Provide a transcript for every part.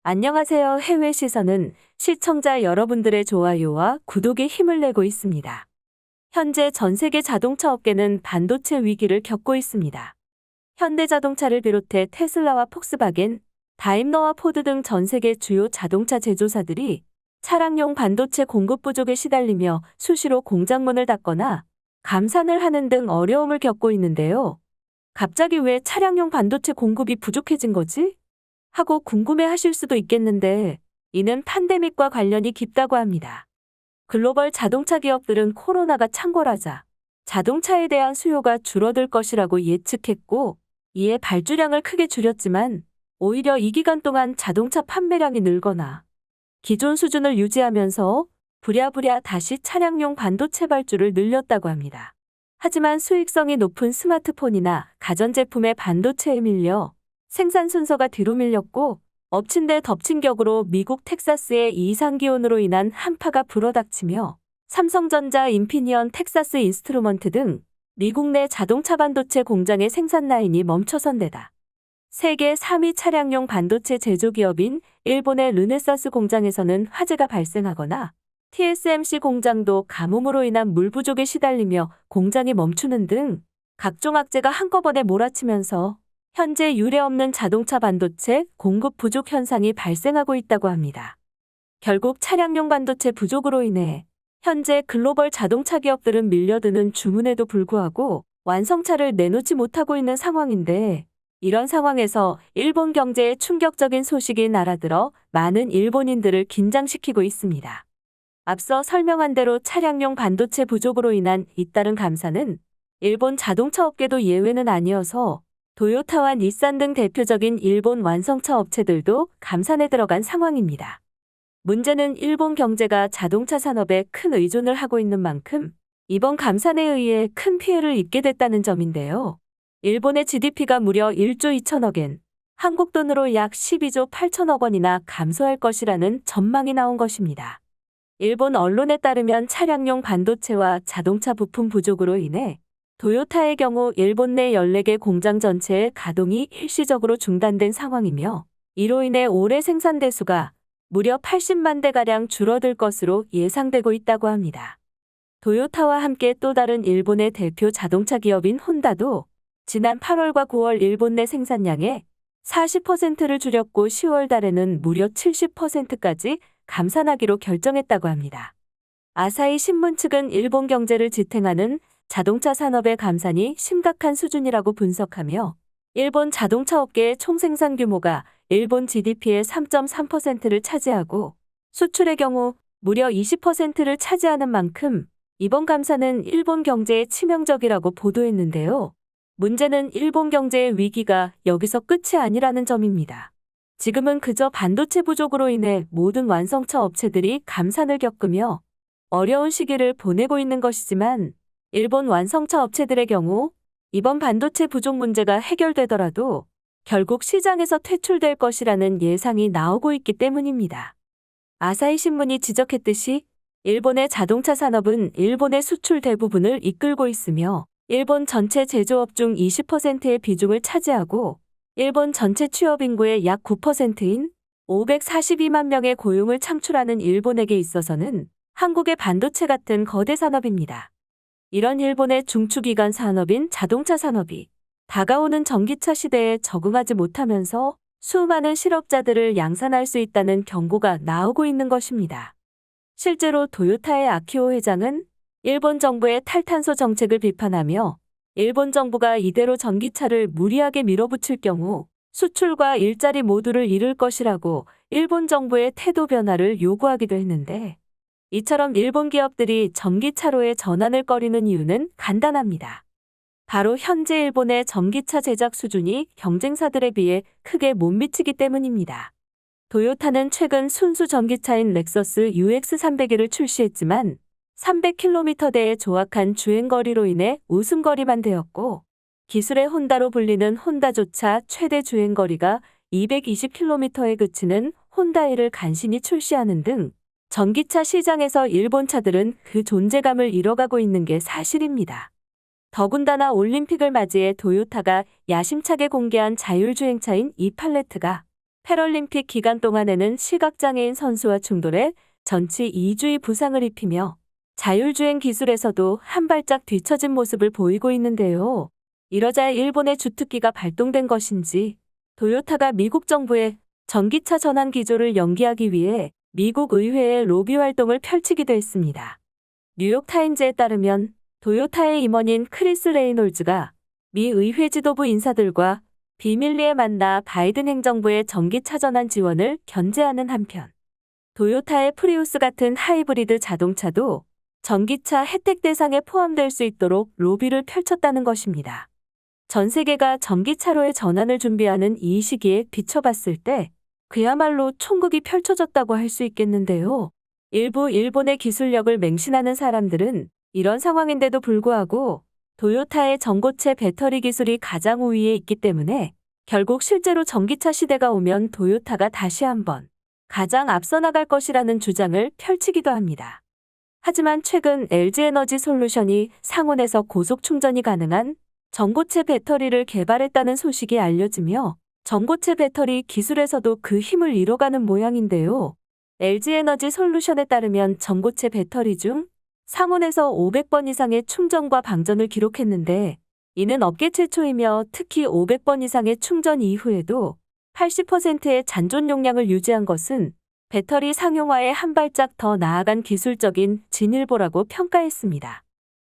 안녕하세요. 해외 시선은 시청자 여러분들의 좋아요와 구독에 힘을 내고 있습니다. 현재 전 세계 자동차 업계는 반도체 위기를 겪고 있습니다. 현대자동차를 비롯해 테슬라와 폭스바겐, 다임러와 포드 등 전 세계 주요 자동차 제조사들이 차량용 반도체 공급 부족에 시달리며 수시로 공장문을 닫거나 감산을 하는 등 어려움을 겪고 있는데요. 갑자기 왜 차량용 반도체 공급이 부족해진 거지? 하고 궁금해하실 수도 있겠는데, 이는 팬데믹과 관련이 깊다고 합니다. 글로벌 자동차 기업들은 코로나가 창궐하자 자동차에 대한 수요가 줄어들 것이라고 예측했고, 이에 발주량을 크게 줄였지만 오히려 이 기간 동안 자동차 판매량이 늘거나 기존 수준을 유지하면서 부랴부랴 다시 차량용 반도체 발주를 늘렸다고 합니다. 하지만 수익성이 높은 스마트폰이나 가전제품의 반도체에 밀려 생산 순서가 뒤로 밀렸고, 엎친 데 덮친 격으로 미국 텍사스의 이상기온으로 인한 한파가 불어닥치며 삼성전자, 인피니언, 텍사스 인스트루먼트 등 미국 내 자동차 반도체 공장의 생산 라인이 멈춰선 데다 세계 3위 차량용 반도체 제조기업인 일본의 르네사스 공장에서는 화재가 발생하거나 TSMC 공장도 가뭄으로 인한 물 부족에 시달리며 공장이 멈추는 등 각종 악재가 한꺼번에 몰아치면서 현재 유례없는 자동차 반도체 공급 부족 현상이 발생하고 있다고 합니다. 결국 차량용 반도체 부족으로 인해 현재 글로벌 자동차 기업들은 밀려드는 주문에도 불구하고 완성차를 내놓지 못하고 있는 상황인데, 이런 상황에서 일본 경제에 충격적인 소식이 날아들어 많은 일본인들을 긴장시키고 있습니다. 앞서 설명한 대로 차량용 반도체 부족으로 인한 잇따른 감산은 일본 자동차 업계도 예외는 아니어서 도요타와 닛산 등 대표적인 일본 완성차 업체들도 감산에 들어간 상황입니다. 문제는 일본 경제가 자동차 산업에 큰 의존을 하고 있는 만큼 이번 감산에 의해 큰 피해를 입게 됐다는 점인데요. 일본의 GDP가 무려 1조 2천억 엔, 한국 돈으로 약 12조 8천억 원이나 감소할 것이라는 전망이 나온 것입니다. 일본 언론에 따르면 차량용 반도체와 자동차 부품 부족으로 인해 도요타의 경우 일본 내 14개 공장 전체의 가동이 일시적으로 중단된 상황이며, 이로 인해 올해 생산 대수가 무려 80만 대가량 줄어들 것으로 예상되고 있다고 합니다. 도요타와 함께 또 다른 일본의 대표 자동차 기업인 혼다도 지난 8월과 9월 일본 내 생산량의 40%를 줄였고 10월 달에는 무려 70%까지 감산하기로 결정했다고 합니다. 아사히 신문 측은 일본 경제를 지탱하는 자동차 산업의 감산이 심각한 수준이라고 분석하며, 일본 자동차 업계의 총생산 규모가 일본 GDP의 3.3%를 차지하고 수출의 경우 무려 20%를 차지하는 만큼 이번 감산은 일본 경제에 치명적이라고 보도했는데요. 문제는 일본 경제의 위기가 여기서 끝이 아니라는 점입니다. 지금은 그저 반도체 부족으로 인해 모든 완성차 업체들이 감산을 겪으며 어려운 시기를 보내고 있는 것이지만, 일본 완성차 업체들의 경우 이번 반도체 부족 문제가 해결되더라도 결국 시장에서 퇴출될 것이라는 예상이 나오고 있기 때문입니다. 아사히 신문이 지적했듯이 일본의 자동차 산업은 일본의 수출 대부분을 이끌고 있으며 일본 전체 제조업 중 20%의 비중을 차지하고 일본 전체 취업 인구의 약 9%인 542만 명의 고용을 창출하는 일본에게 있어서는 한국의 반도체 같은 거대 산업입니다. 이런 일본의 중추기관 산업인 자동차 산업이 다가오는 전기차 시대에 적응하지 못하면서 수많은 실업자들을 양산할 수 있다는 경고가 나오고 있는 것입니다. 실제로 도요타의 아키오 회장은 일본 정부의 탈탄소 정책을 비판하며, 일본 정부가 이대로 전기차를 무리하게 밀어붙일 경우 수출과 일자리 모두를 잃을 것이라고 일본 정부의 태도 변화를 요구하기도 했는데, 이처럼 일본 기업들이 전기차로의 전환을 꺼리는 이유는 간단합니다. 바로 현재 일본의 전기차 제작 수준이 경쟁사들에 비해 크게 못 미치기 때문입니다. 도요타는 최근 순수 전기차인 렉서스 UX300을 출시했지만 300km대의 조악한 주행거리로 인해 웃음거리만 되었고, 기술의 혼다로 불리는 혼다조차 최대 주행거리가 220km에 그치는 혼다이를 간신히 출시하는 등 전기차 시장에서 일본 차들은 그 존재감을 잃어가고 있는 게 사실입니다. 더군다나 올림픽을 맞이해 도요타가 야심차게 공개한 자율주행차인 이팔레트가 패럴림픽 기간 동안에는 시각장애인 선수와 충돌해 전치 2주의 부상을 입히며 자율주행 기술에서도 한 발짝 뒤처진 모습을 보이고 있는데요. 이러자 일본의 주특기가 발동된 것인지 도요타가 미국 정부의 전기차 전환 기조를 연기하기 위해 미국 의회에 로비 활동을 펼치기도 했습니다. 뉴욕타임즈에 따르면 도요타의 임원인 크리스 레이놀즈가 미 의회 지도부 인사들과 비밀리에 만나 바이든 행정부의 전기차 전환 지원을 견제하는 한편 도요타의 프리우스 같은 하이브리드 자동차도 전기차 혜택 대상에 포함될 수 있도록 로비를 펼쳤다는 것입니다. 전 세계가 전기차로의 전환을 준비하는 이 시기에 비춰봤을 때 그야말로 총극이 펼쳐졌다고 할 수 있겠는데요. 일부 일본의 기술력을 맹신하는 사람들은 이런 상황인데도 불구하고 도요타의 전고체 배터리 기술이 가장 우위에 있기 때문에 결국 실제로 전기차 시대가 오면 도요타가 다시 한번 가장 앞서 나갈 것이라는 주장을 펼치기도 합니다. 하지만 최근 LG에너지 솔루션이 상온에서 고속 충전이 가능한 전고체 배터리를 개발했다는 소식이 알려지며 전고체 배터리 기술에서도 그 힘을 잃어가는 모양인데요. LG에너지 솔루션에 따르면 전고체 배터리 중 상온에서 500번 이상의 충전과 방전을 기록했는데 이는 업계 최초이며 특히 500번 이상의 충전 이후에도 80%의 잔존 용량을 유지한 것은 배터리 상용화에 한 발짝 더 나아간 기술적인 진일보라고 평가했습니다.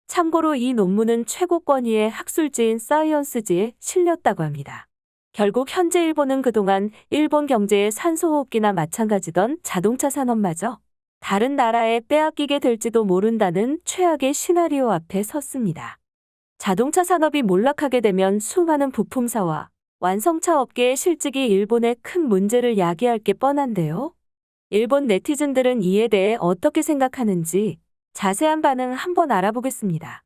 참고로 이 논문은 최고 권위의 학술지인 사이언스지에 실렸다고 합니다. 결국 현재 일본은 그동안 일본 경제의 산소호흡기나 마찬가지던 자동차 산업마저 다른 나라에 빼앗기게 될지도 모른다는 최악의 시나리오 앞에 섰습니다. 자동차 산업이 몰락하게 되면 수많은 부품사와 완성차 업계의 실직이 일본의 큰 문제를 야기할 게 뻔한데요. 일본 네티즌들은 이에 대해 어떻게 생각하는지 자세한 반응 한번 알아보겠습니다.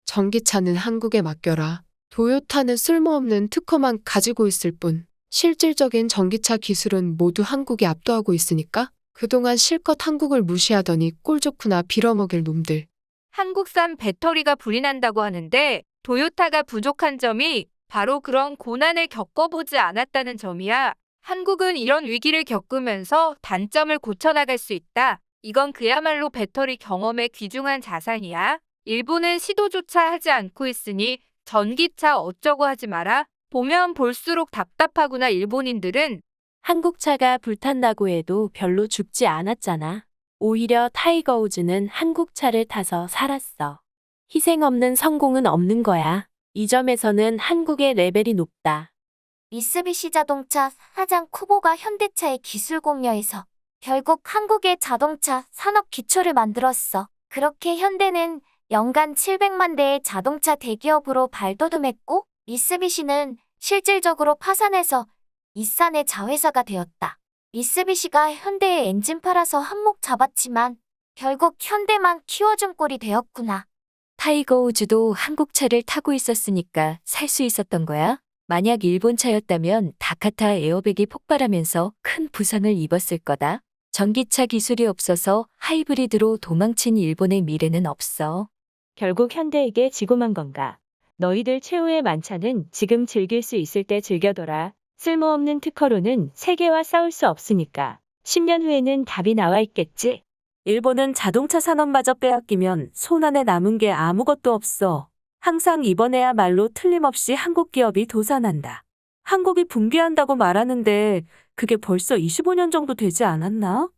전기차는 한국에 맡겨라. 도요타는 쓸모없는 특허만 가지고 있을 뿐 실질적인 전기차 기술은 모두 한국이 압도하고 있으니까 그동안 실컷 한국을 무시하더니 꼴 좋구나 빌어먹일 놈들. 한국산 배터리가 불이 난다고 하는데 도요타가 부족한 점이 바로 그런 고난을 겪어보지 않았다는 점이야. 한국은 이런 위기를 겪으면서 단점을 고쳐나갈 수 있다. 이건 그야말로 배터리 경험의 귀중한 자산이야. 일본은 시도조차 하지 않고 있으니 전기차 어쩌고 하지 마라. 보면 볼수록 답답하구나. 일본인들은 한국차가 불탄다고 해도 별로 죽지 않았잖아. 오히려 타이거 우즈는 한국차를 타서 살았어. 희생 없는 성공은 없는 거야. 이 점에서는 한국의 레벨이 높다. 미쓰비시 자동차 사장 쿠보가 현대차의 기술 공여에서 결국 한국의 자동차 산업 기초를 만들었어. 그렇게 현대는 연간 700만 대의 자동차 대기업으로 발돋움했고 미쓰비시는 실질적으로 파산해서 이산의 자회사가 되었다. 미쓰비시가 현대의 엔진 팔아서 한몫 잡았지만 결국 현대만 키워준 꼴이 되었구나. 타이거 우즈도 한국차를 타고 있었으니까 살 수 있었던 거야? 만약 일본 차였다면 다카타 에어백이 폭발하면서 큰 부상을 입었을 거다. 전기차 기술이 없어서 하이브리드로 도망친 일본의 미래는 없어. 결국 현대에게 지고만 건가? 너희들 최후의 만찬은 지금 즐길 수 있을 때 즐겨둬라. 쓸모없는 특허로는 세계와 싸울 수 없으니까. 10년 후에는 답이 나와 있겠지? 일본은 자동차 산업마저 빼앗기면 손안에 남은 게 아무것도 없어. 항상 이번에야말로 틀림없이 한국 기업이 도산한다. 한국이 붕괴한다고 말하는데 그게 벌써 25년 정도 되지 않았나?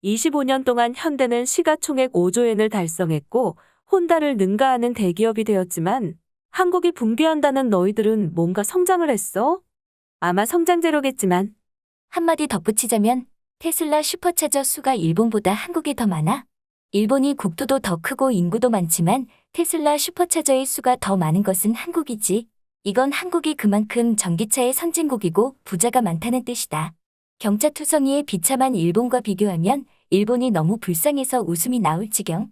25년 동안 현대는 시가총액 5조엔을 달성했고 혼다를 능가하는 대기업이 되었지만 한국이 붕괴한다는 너희들은 뭔가 성장을 했어? 아마 성장제로겠지만. 한마디 덧붙이자면 테슬라 슈퍼차저 수가 일본보다 한국에 더 많아. 일본이 국토도 더 크고 인구도 많지만 테슬라 슈퍼차저의 수가 더 많은 것은 한국이지. 이건 한국이 그만큼 전기차의 선진국이고 부자가 많다는 뜻이다. 경차투성이의 비참한 일본과 비교하면 일본이 너무 불쌍해서 웃음이 나올 지경.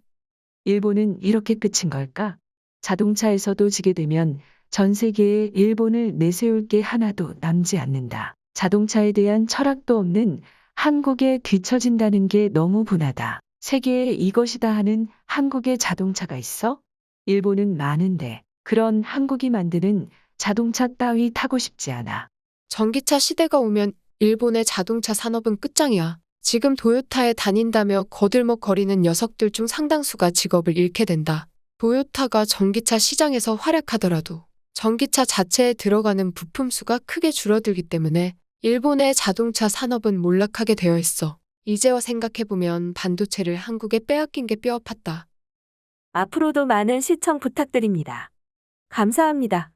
일본은 이렇게 끝인 걸까? 자동차에서도 지게 되면 전 세계에 일본을 내세울 게 하나도 남지 않는다. 자동차에 대한 철학도 없는 한국에 뒤처진다는 게 너무 분하다. 세계에 이것이다 하는 한국의 자동차가 있어? 일본은 많은데 그런 한국이 만드는 자동차 따위 타고 싶지 않아. 전기차 시대가 오면 일본의 자동차 산업은 끝장이야. 지금 도요타에 다닌다며 거들먹거리는 녀석들 중 상당수가 직업을 잃게 된다. 도요타가 전기차 시장에서 활약하더라도 전기차 자체에 들어가는 부품 수가 크게 줄어들기 때문에 일본의 자동차 산업은 몰락하게 되어 있어. 이제와 생각해보면 반도체를 한국에 빼앗긴 게 뼈아팠다. 앞으로도 많은 시청 부탁드립니다. 감사합니다.